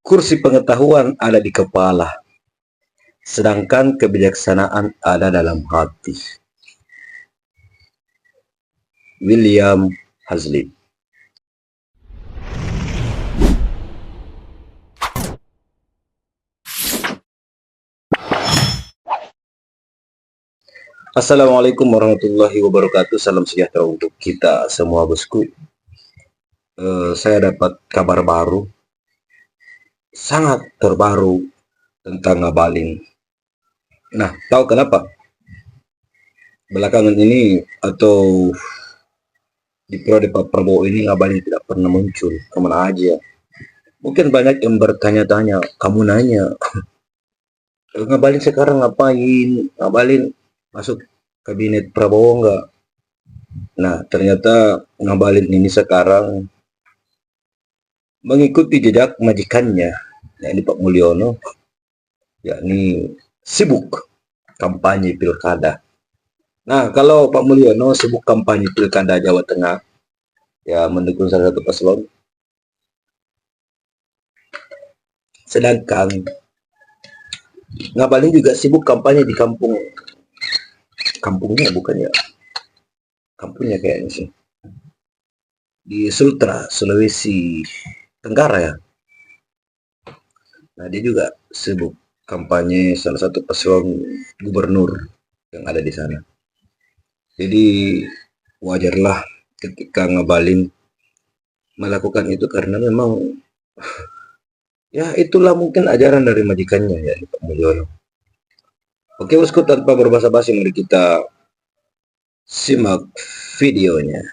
Kursi pengetahuan ada di kepala, sedangkan kebijaksanaan ada dalam hati. William Hazlitt. Assalamualaikum warahmatullahi wabarakatuh. Salam sejahtera untuk kita semua, bosku. Saya dapat kabar baru, sangat terbaru tentang Ngabalin. Nah, tahu kenapa? Belakangan ini atau di periode Pak Prabowo ini Ngabalin tidak pernah muncul, kemana aja? Mungkin banyak yang bertanya-tanya, kamu nanya, Ngabalin sekarang ngapain? Ngabalin masuk kabinet Prabowo enggak? Nah, ternyata Ngabalin ini sekarang mengikuti jejak majikannya, yakni Pak Mulyono, yakni sibuk kampanye pilkada. Nah, kalau Pak Mulyono sibuk kampanye pilkada Jawa Tengah, ya mendukung salah satu paslon. Sedangkan Ngabalin juga sibuk kampanye di kampungnya bukan ya? Kampungnya kayaknya sih. Di Sultra, Sulawesi Tenggara ya. Nah, dia juga sibuk kampanye salah satu paslon gubernur yang ada di sana. Jadi wajarlah ketika Ngabalin melakukan itu karena memang ya itulah mungkin ajaran dari majikannya ya Pak Mulyono. Oke bosku, tanpa berbasa-basi mari kita simak videonya.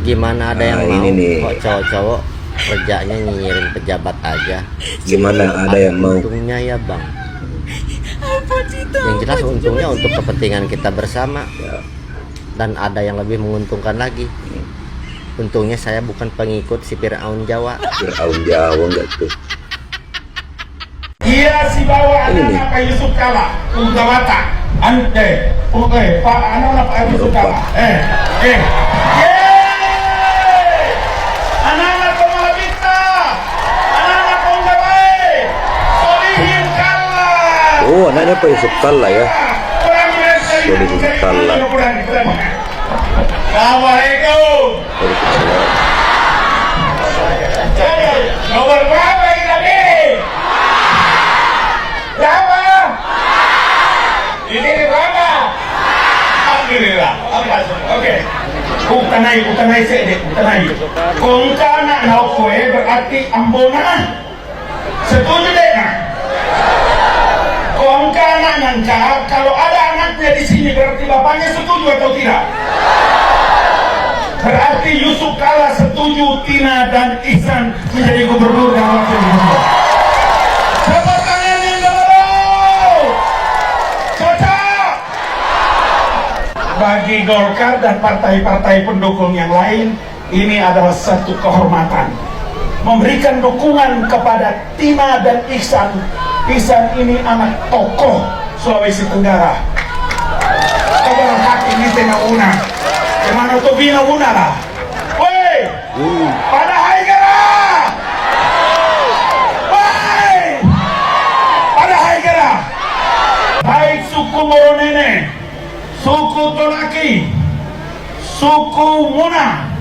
Gimana ada yang Nah, mau ini nih. kok cowok-cowok kerjanya nyinyirin pejabat aja. Gimana ada yang mau? Untungnya ya bang, yang jelas untungnya untuk kepentingan kita bersama Ya. dan ada yang lebih menguntungkan lagi. Untungnya saya bukan pengikut si Fir'aun Jawa. Fir'aun Jawa enggak tuh. Ia si bawa anak Pak Yusuf Kala, Ugawata, ante, oke, Pak anak Pak Yusuf Kala, anak Komalabita, anak Konggawai, Solihin Kala. Oh, anaknya Pak Yusuf Kalla ya. Solihin Kalla. Assalamualaikum. Nomor berapa ini tadi? Berapa? Ini berapa? Alhamdulillah. Oke. Utanay sede, utanay. Kung kana na koe berarti ambona. Setuju deh nah. Kung kana nangka kalau ada anaknya di sini berarti bapaknya setuju atau tidak? Berarti Yusuf Kala setuju Tina dan Ihsan menjadi gubernur dan wakil gubernur. Tepuk tangan yang dulu. Cocok. Bagi Golkar dan partai-partai pendukung yang lain, ini adalah satu kehormatan. Memberikan dukungan kepada Tina dan Ihsan. Ihsan ini anak tokoh Sulawesi Tenggara. Kabar hati ini tema una. Kemana tuh bina una lah? Woi, pada hai gara, woi, pada hai gara. Baik suku Moronene, suku Tolaki, suku Muna,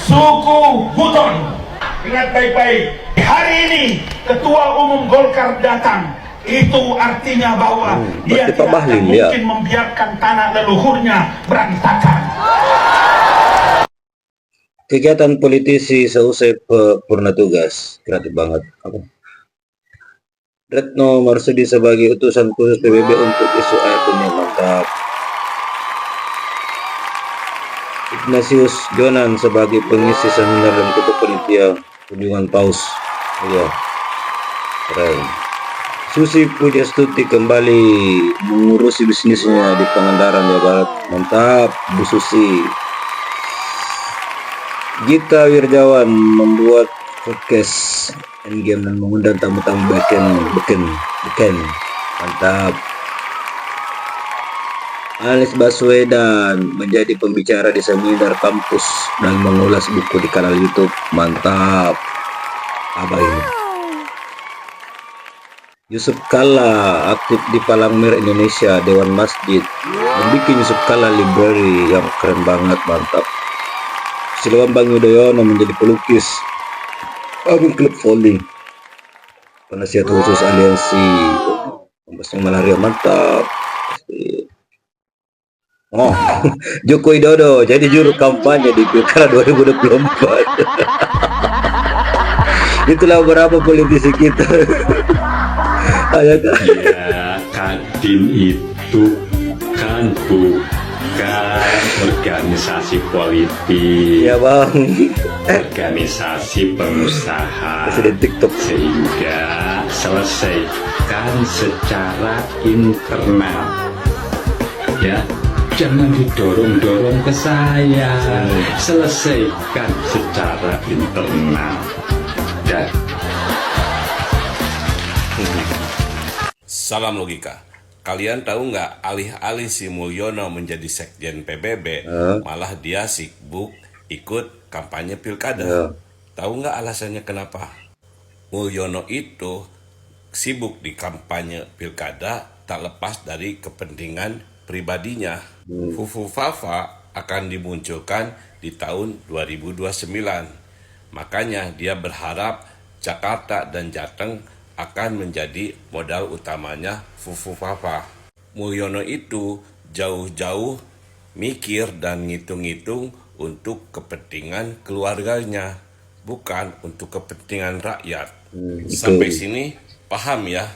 suku Buton. Ingat baik-baik. Hari ini Ketua Umum Golkar datang. Itu artinya bahwa dia tidak akan mungkin membiarkan tanah leluhurnya berantakan. Kegiatan politisi seusai purna tugas, kreatif banget. Retno Marsudi sebagai utusan khusus PBB untuk isu air dunia, mantap. Ignatius Jonan sebagai pengisi seminar dan ketua panitia kunjungan paus. Ya, keren. Susi Pujastuti kembali mengurusi bisnisnya di Pangandaran, Jawa Barat. Mantap, Bu Susi. Gita Wirjawan membuat podcast endgame dan mengundang tamu-tamu beken. Mantap. Anies Baswedan menjadi pembicara di seminar kampus dan mengulas buku di kanal YouTube. Mantap. Apa ini? Yusuf Kalla aktif di Palangmer Indonesia, Dewan Masjid. Membikin Yusuf Kalla Library yang keren banget, mantap. Susilo Bambang Yudhoyono menjadi pelukis. Bangun klub volley. Penasihat khusus aliansi. Pembasmi malaria, mantap. Oh, Joko Widodo jadi juru kampanye di Pilkada 2024. Itulah beberapa politisi kita. Ya, Kadin itu kan bukan organisasi politik, Ya bang, organisasi pengusaha, Presiden TikTok. sehingga selesaikan secara internal. Ya, jangan didorong-dorong ke saya, selesaikan secara internal. Dan Salam logika. Kalian tahu nggak, alih-alih si Mulyono menjadi sekjen PBB, malah dia sibuk ikut kampanye pilkada. Tahu nggak alasannya kenapa? Mulyono itu sibuk di kampanye pilkada tak lepas dari kepentingan pribadinya. Fufu Fafa akan dimunculkan di tahun 2029. Makanya dia berharap Jakarta dan Jateng akan menjadi modal utamanya Fufu Fafa. Mulyono itu jauh-jauh mikir dan ngitung-ngitung untuk kepentingan keluarganya, bukan untuk kepentingan rakyat. Sampai sini paham ya?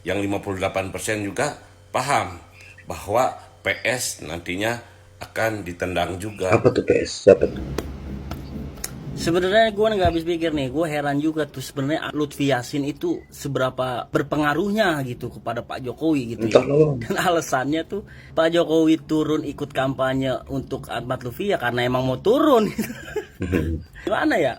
Yang 58% juga paham bahwa PS nantinya akan ditendang juga. Apa tuh PS? Siapa tuh? Sebenarnya gue nggak habis pikir nih, gue heran juga tuh sebenarnya Lutfi Yassin itu seberapa berpengaruhnya gitu kepada Pak Jokowi gitu ya. Dan alasannya tuh Pak Jokowi turun ikut kampanye untuk Ahmad Lutfi ya karena emang mau turun. Gimana ya?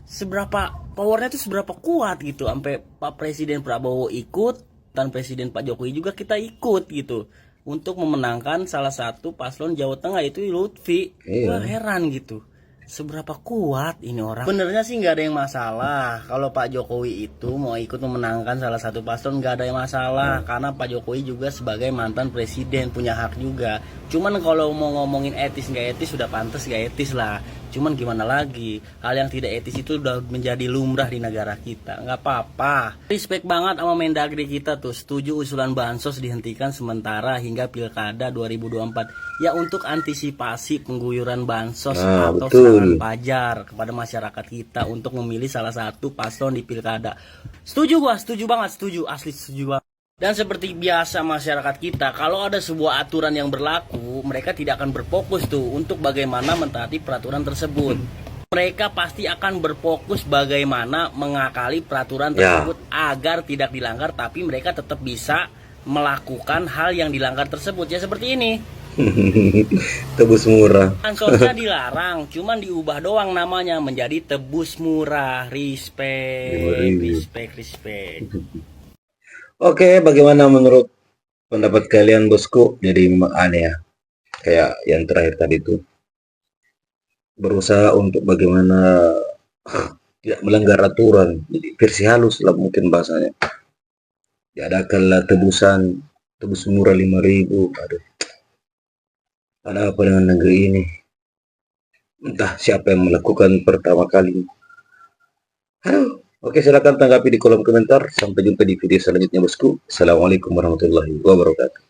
Seberapa powernya tuh seberapa kuat gitu, sampai Pak Presiden Prabowo ikut dan Presiden Pak Jokowi juga kita ikut gitu untuk memenangkan salah satu paslon Jawa Tengah itu Lutfi. Gue heran gitu. Seberapa kuat ini orang. Benernya sih nggak ada yang masalah kalau Pak Jokowi itu mau ikut memenangkan salah satu paslon, nggak ada yang masalah karena Pak Jokowi juga sebagai mantan presiden punya hak juga. Cuman kalau mau ngomongin etis nggak etis, sudah pantas nggak etis lah. Cuman gimana lagi, hal yang tidak etis itu udah menjadi lumrah di negara kita. Nggak apa-apa. Respect banget sama Mendagri kita tuh, setuju usulan bansos dihentikan sementara hingga Pilkada 2024. Ya untuk antisipasi pengguyuran bansos atau serangan pajar kepada masyarakat kita untuk memilih salah satu paslon di Pilkada. Setuju gua, setuju banget, setuju, asli setuju banget. Dan seperti biasa masyarakat kita, kalau ada sebuah aturan yang berlaku, mereka tidak akan berfokus tuh untuk bagaimana mentaati peraturan tersebut. Mereka pasti akan berfokus bagaimana mengakali peraturan tersebut agar tidak dilanggar, tapi mereka tetap bisa melakukan hal yang dilanggar tersebut. Ya seperti ini. Tebus murah. Bansosnya dilarang, cuman diubah doang namanya menjadi tebus murah. Respect. Oke, bagaimana menurut pendapat kalian bosku? Jadi aneh ya, kayak yang terakhir tadi itu berusaha untuk bagaimana tidak melanggar aturan. Jadi versi halus lah mungkin bahasanya. Diadakanlah tebus murah 5.000. Aduh, ada apa dengan negeri ini? Entah siapa yang melakukan pertama kali. Aduh. Oke, silakan tanggapi di kolom komentar. Sampai jumpa di video selanjutnya bosku. Assalamualaikum warahmatullahi wabarakatuh.